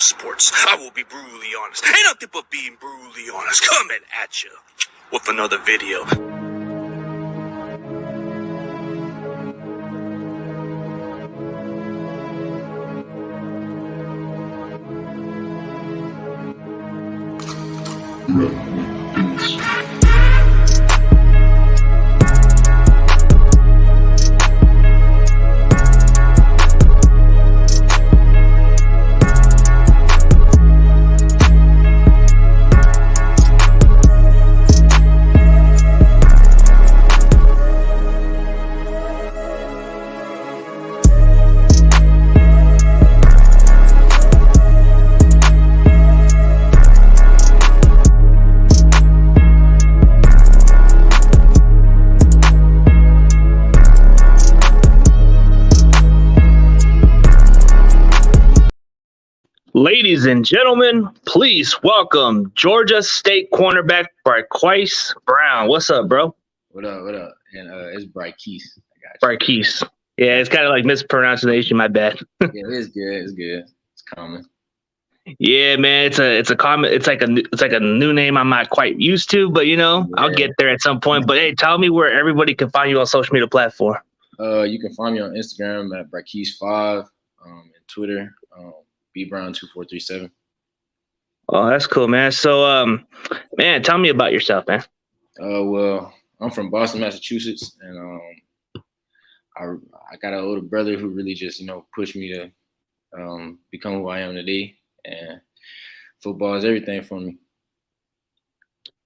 sports. I will be brutally honest. Ain't nothing but being brutally honest. Coming at you with another video. Ladies and gentlemen, please welcome Georgia State cornerback Bryquice Brown. What's up, bro? What up? And it's Bryquice. Bryquice. Yeah, it's kind of like mispronunciation. My bad. Yeah, it's good. It's common. Yeah, man. It's a common. It's like a new name I'm not quite used to, but I'll get there at some point. But hey, tell me where everybody can find you on social media platform. You can find me on Instagram at Bryquice5, and Twitter. Brown2437. Oh, that's cool, man. So, man, tell me about yourself, man. Well, I'm from Boston, Massachusetts, and I got an older brother who really just pushed me to become who I am today. And football is everything for me.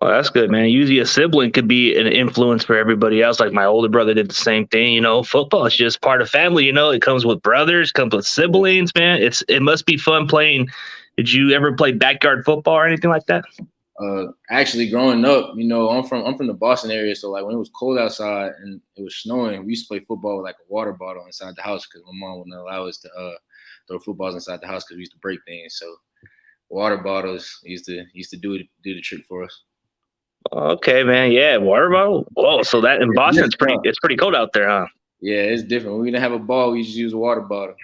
Oh, that's good, man. Usually a sibling could be an influence for everybody else. Like my older brother did the same thing. Football is just part of family. It comes with brothers, comes with siblings, man. It must be fun playing. Did you ever play backyard football or anything like that? Actually, growing up, I'm from the Boston area. So like when it was cold outside and it was snowing, we used to play football with like a water bottle inside the house because my mom wouldn't allow us to throw footballs inside the house because we used to break things. So water bottles used to do the trick for us. Okay, man. Yeah, water bottle. Whoa, so that in Boston, it's pretty cold out there, huh? Yeah, it's different. When we didn't have a ball, we just use a water bottle.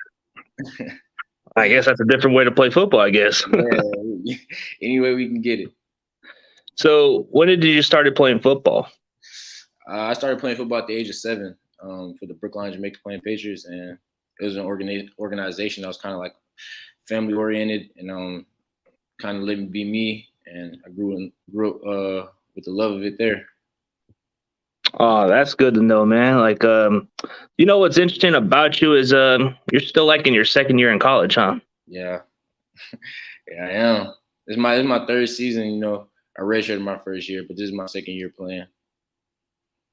I guess that's a different way to play football, I guess. Yeah, any way we can get it. So when did you started playing football? I started playing football at the age of 7 for the Brookline Jamaica Plain Patriots, and it was an organization that was kind of like family oriented and kind of let me be me, and I grew up with the love of it there. Oh, that's good to know, man. Like, what's interesting about you is you're still like in your second year in college, huh? Yeah, yeah, I am. This is my third season. I redshirted my first year, but this is my second year playing.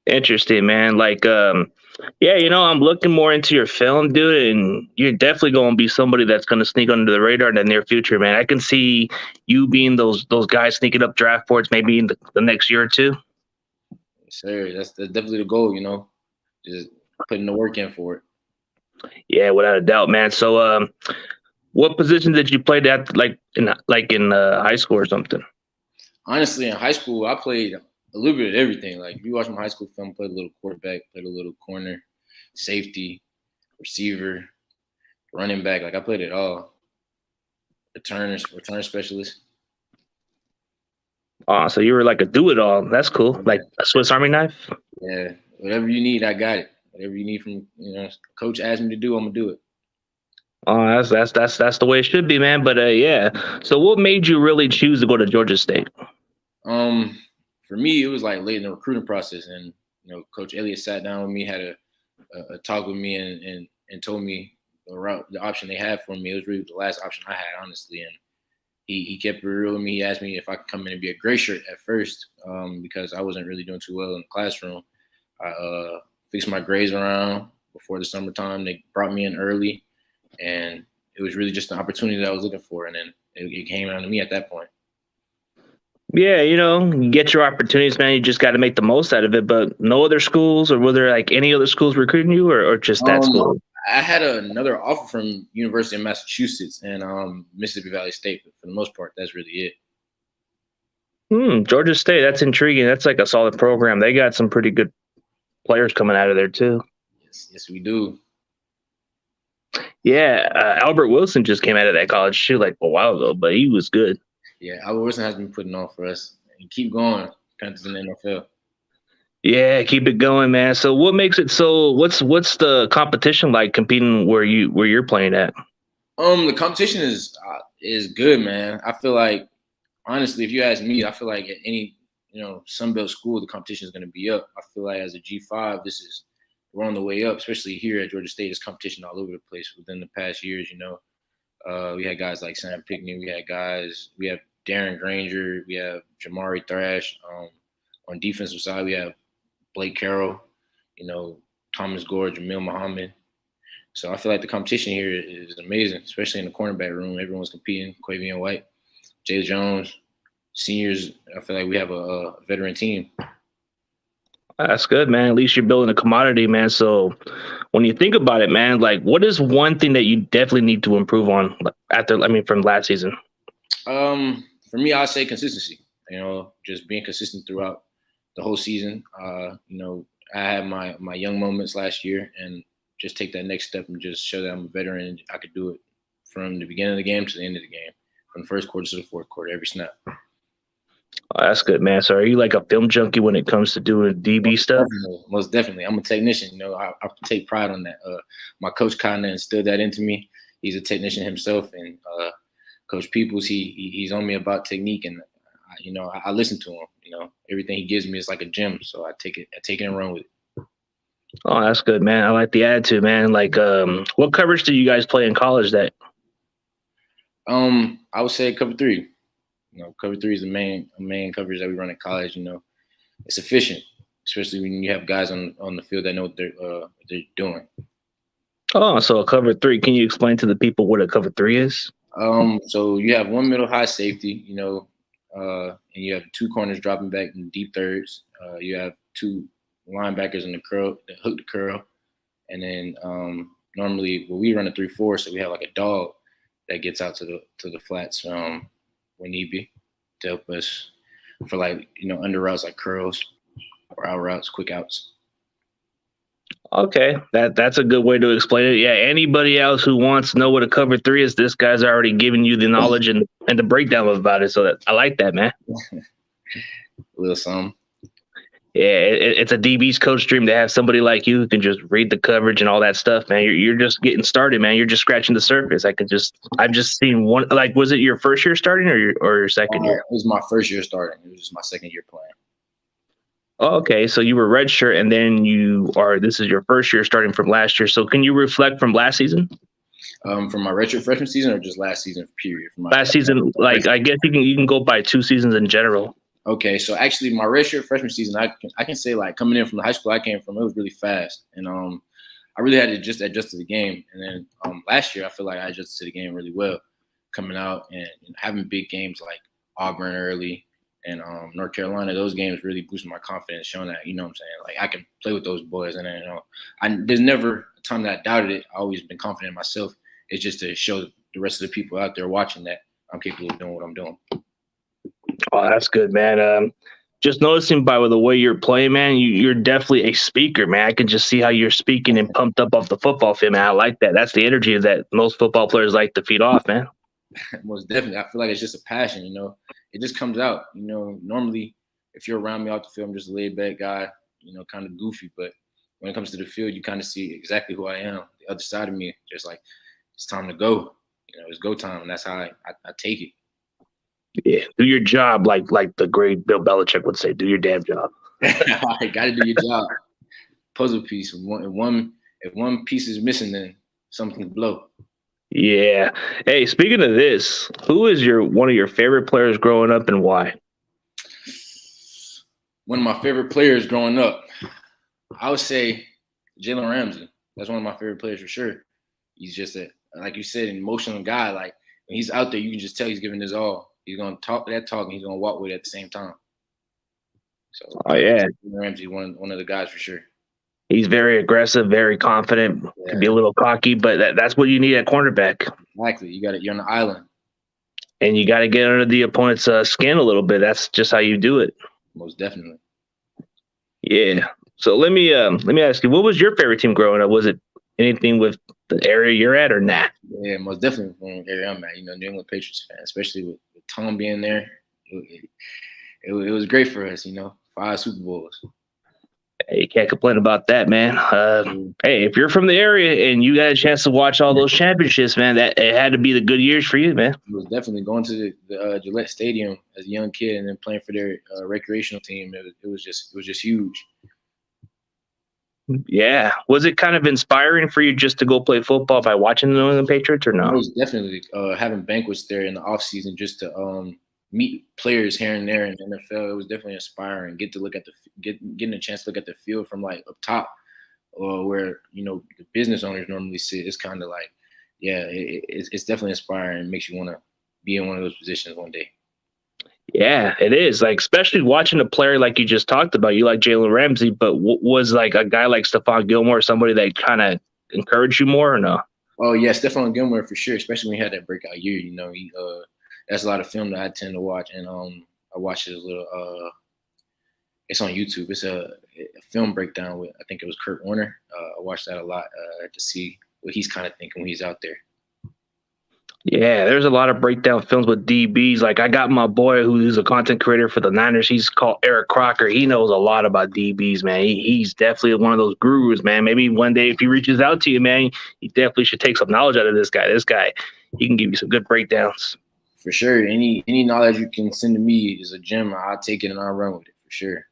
Interesting, man. Like, I'm looking more into your film, dude, and you're definitely going to be somebody that's going to sneak under the radar in the near future, man. I can see you being those guys sneaking up draft boards maybe in the next year or two. Yes, sir. That's definitely the goal, just putting the work in for it. Yeah, without a doubt, man. So, what position did you play at, in high school or something? Honestly, in high school, I played a little bit of everything. Like if you watch my high school film, played a little quarterback, played a little corner, safety, receiver, running back. Like I played it all. Return specialist. Oh, so you were like a do-it-all. That's cool. Like a Swiss Army knife? Yeah. Whatever you need, I got it. Whatever you need from coach asked me to do, I'm gonna do it. Oh, that's the way it should be, man. But yeah. So what made you really choose to go to Georgia State? For me, it was like late in the recruiting process, and Coach Elliott sat down with me, had a talk with me, and told me the option they had for me. It was really the last option I had, honestly. And he kept it real with me. He asked me if I could come in and be a gray shirt at first, because I wasn't really doing too well in the classroom. I fixed my grades around before the summertime. They brought me in early, and it was really just an opportunity that I was looking for. And then it came down to me at that point. Yeah, you get your opportunities, man. You just got to make the most out of it. But no other schools, or were there like any other schools recruiting you, or just that school? I had another offer from University of Massachusetts and Mississippi Valley State. But for the most part, that's really it. Georgia State, that's intriguing. That's like a solid program. They got some pretty good players coming out of there too. Yes, we do. Yeah, Albert Wilson just came out of that college too, like a while ago, but he was good. Yeah, Albert Wilson has been putting on for us. And keep going, countries in the NFL. Yeah, keep it going, man. So what makes it so what's the competition like competing where you're playing at? The competition is good, man. I feel like honestly, if you ask me, I feel like at any Sunbelt school, the competition is going to be up. I feel like as a G5, we're on the way up, especially here at Georgia State. There's competition all over the place within the past years. We had guys like Sam Pickney, we have Darren Granger, we have Jamari Thrash. On defensive side, we have Blake Carroll, Thomas Gore, Jamil Muhammad. So I feel like the competition here is amazing, especially in the cornerback room. Everyone's competing. Quavian White, Jay Jones, seniors. I feel like we have a veteran team. That's good, man. At least you're building a commodity, man. So when you think about it, man, like what is one thing that you definitely need to improve on from last season? For me, I'd say consistency. Just being consistent throughout the whole season. I had my young moments last year, and just take that next step and just show that I'm a veteran and I could do it from the beginning of the game to the end of the game, from the first quarter to the fourth quarter, every snap. Oh, that's good, man. So are you like a film junkie when it comes to doing DB stuff? Most definitely. I'm a technician. I take pride on that. My coach kind of instilled that into me. He's a technician himself, and Coach Peoples, he's on me about technique, and I listen to him. Everything he gives me is like a gem, so I take it and run with it. Oh, that's good, man. I like the attitude, man. Like, what coverage do you guys play in college? That I would say cover 3. Cover 3 is the main coverage that we run in college. It's efficient, especially when you have guys on the field that know what they're doing. Oh, so a cover 3. Can you explain to the people what a cover 3 is? So you have one middle high safety, and you have 2 corners dropping back in deep thirds. You have 2 linebackers in the curl, that hook the curl, and then normally we run a 3-4, so we have like a dog that gets out to the flats when need be to help us for under routes like curls or out routes, quick outs. Okay, that's a good way to explain it. Yeah, anybody else who wants to know what a cover 3 is, this guy's already giving you the knowledge and the breakdown about it. So I like that, man. A little something. Yeah, it's a DB's coach dream to have somebody like you who can just read the coverage and all that stuff, man. You're just getting started, man. You're just scratching the surface. I've just seen one. Like, was it your first year starting or your second year? It was my first year starting. It was just my second year playing. Oh, okay, so you were redshirt, and then this is your first year starting from last year. So can you reflect from last season? From my redshirt freshman season or just last season period? Last season, like I guess you can go by 2 seasons in general. Okay, so actually my redshirt freshman season, I can say like coming in from the high school I came from, it was really fast, and I really had to just adjust to the game. And then last year I feel like I adjusted to the game really well, coming out and having big games like Auburn early and North Carolina. Those games really boosted my confidence, showing that what I'm saying, like I can play with those boys. And then there's never a time that I doubted it. I always been confident in myself. It's just to show the rest of the people out there watching that I'm capable of doing what I'm doing. Oh, that's good, man. Just noticing by the way you're playing, man, you're definitely a speaker, man. I can just see how you're speaking and pumped up off the football field, man. I like that. That's the energy that most football players like to feed off, man. Most definitely. I feel like it's just a passion, It just comes out. Normally if you're around me off the field, I'm just a laid back guy, kind of goofy. But when it comes to the field, you kind of see exactly who I am. The other side of me, just like, it's time to go. It's go time. And that's how I take it. Yeah, do your job like the great Bill Belichick would say. Do your damn job. I got to do your job. Puzzle piece. If one piece is missing, then something's blow. Yeah. Hey, speaking of this, who is one of your favorite players growing up and why? One of my favorite players growing up, I would say Jaylen Ramsey. That's one of my favorite players for sure. He's just like you said, an emotional guy. Like when he's out there, you can just tell he's giving his all. He's gonna talk that talk, and he's gonna walk with it at the same time. So, yeah, Ramsey, one of the guys for sure. He's very aggressive, very confident. Yeah. Can be a little cocky, but that's what you need at cornerback. Exactly. You're on the island, and you got to get under the opponent's skin a little bit. That's just how you do it. Most definitely. Yeah. So let me ask you, what was your favorite team growing up? Was it anything with the area you're at, or not? Yeah, most definitely from the area I'm at. New England Patriots fan, especially with Tom being there. It was great for us. 5 Super Bowls. Hey, you can't complain about that, man. Hey, if you're from the area and you got a chance to watch all those championships, man, that it had to be the good years for you, man. It was definitely going to the Gillette Stadium as a young kid and then playing for their recreational team. It was just huge. Yeah. Was it kind of inspiring for you just to go play football by watching the New England Patriots, or no? It was definitely having banquets there in the off season just to meet players here and there in the NFL. It was definitely inspiring. Getting a chance to look at the field from like up top, where the business owners normally sit. It's kind of like, yeah, it's definitely inspiring. It makes you want to be in one of those positions one day. Yeah, it is. Like, especially watching a player like you just talked about. You like Jaylen Ramsey, but was like a guy like Stephon Gilmore somebody that kind of encouraged you more, or no? Oh yeah, Stephon Gilmore for sure. Especially when he had that breakout year. He that's a lot of film that I tend to watch, and I watched his little. It's on YouTube. It's a film breakdown with, I think it was Kurt Warner. I watched that a lot to see what he's kind of thinking when he's out there. Yeah, there's a lot of breakdown films with DBs. Like, I got my boy who's a content creator for the Niners. He's called Eric Crocker. He knows a lot about DBs, man. He's definitely one of those gurus, man. Maybe one day if he reaches out to you, man, you definitely should take some knowledge out of this guy. This guy, he can give you some good breakdowns. For sure. Any knowledge you can send to me is a gem. I'll take it and I'll run with it for sure.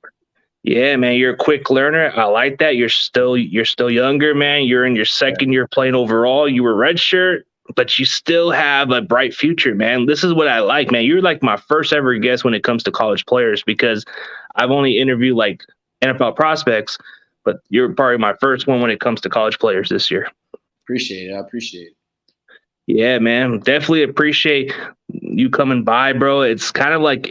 Yeah, man, you're a quick learner. I like that. You're still younger, man. You're in your second year playing overall. You were redshirt, but you still have a bright future, man. This is what I like, man. You're like my first ever guest when it comes to college players, because I've only interviewed like NFL prospects, but you're probably my first one when it comes to college players this year. Appreciate it. I appreciate it. Yeah, man. Definitely appreciate you coming by, bro. It's kind of like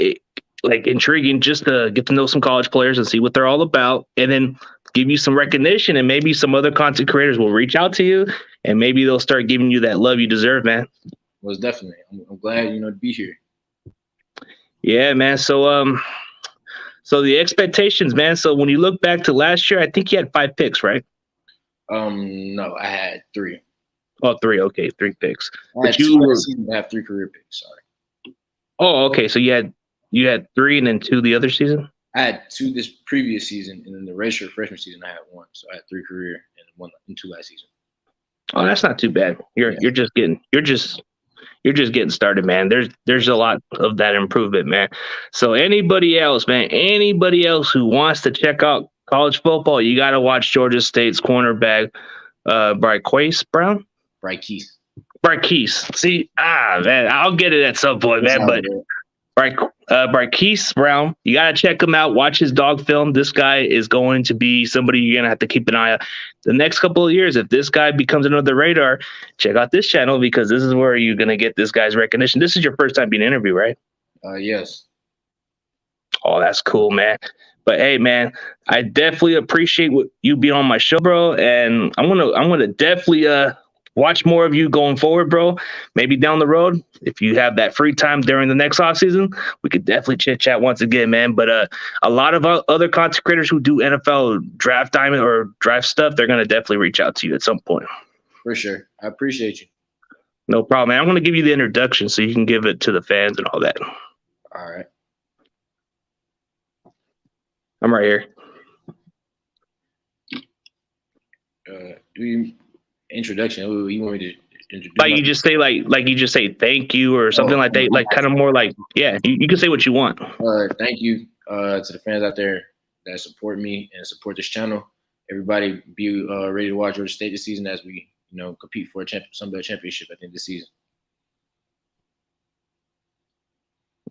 intriguing just to get to know some college players and see what they're all about, and then give you some recognition, and maybe some other content creators will reach out to you, and maybe they'll start giving you that love you deserve, man. Well, definitely. I'm glad, to be here. Yeah, man. So the expectations, man. So when you look back to last year, I think you had 5 picks, right? No, I had 3. Oh, 3. Okay, 3 picks. I have 3 career picks. Sorry. Oh, okay. So you had 3 and then 2 the other season? I had 2 this previous season, and then the redshirt freshman season I had 1. So I had 3 career and 1 and 2 last season. Oh, that's not too bad. You're just getting started, man. There's a lot of that improvement, man. So anybody else who wants to check out college football, you got to watch Georgia State's cornerback, Bryquice Brown. Bryquice. See, man, I'll get it at some point, man. But Bryquice Brown, you got to check him out. Watch his dog film. This guy is going to be somebody you're going to have to keep an eye on the next couple of years. If this guy becomes under the radar, check out this channel, because this is where you're going to get this guy's recognition. This is your first time being interviewed, right? Yes. Oh, that's cool, man. But hey, man, I definitely appreciate you being on my show, bro. And I'm gonna definitely watch more of you going forward, bro. Maybe down the road, if you have that free time during the next off season, we could definitely chit chat once again, man. But a lot of other content creators who do NFL draft diamond or draft stuff, they're gonna definitely reach out to you at some point. For sure, I appreciate you. No problem, man. I'm gonna give you the introduction so you can give it to the fans and all that. All right. I'm right here. Introduction. You want me to introduce? Like you just say you just say thank you or something like that. Like kind of more like, yeah, you can say what you want. Thank you to the fans out there that support me and support this channel. Everybody be ready to watch Georgia State this season as we compete for a Sun Belt championship at the end of the season.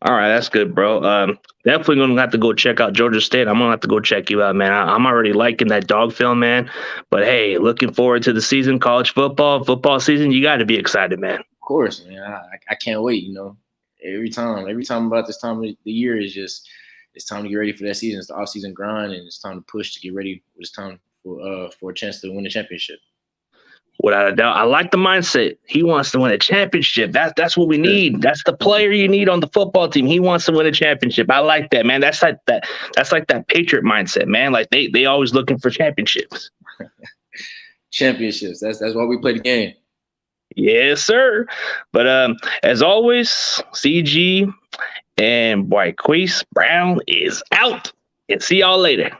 All right, that's good, bro. Definitely gonna have to go check out Georgia State. I'm gonna have to go check you out, man. I'm already liking that dog film, man. But hey, looking forward to the season, college football season. You got to be excited, man. Of course, man. I can't wait. Every time about this time of the year is just it's time to get ready for that season. It's the off-season grind, and it's time to push to get ready. It's time for a chance to win the championship. Without a doubt, I like the mindset. He wants to win a championship. That's what we need. That's the player you need on the football team. He wants to win a championship. I like that, man. That's like that Patriot mindset, man. Like they always looking for championships. championships. That's why we play the game. Yes, sir. But as always, CG and Bryquice Brown is out. And see y'all later.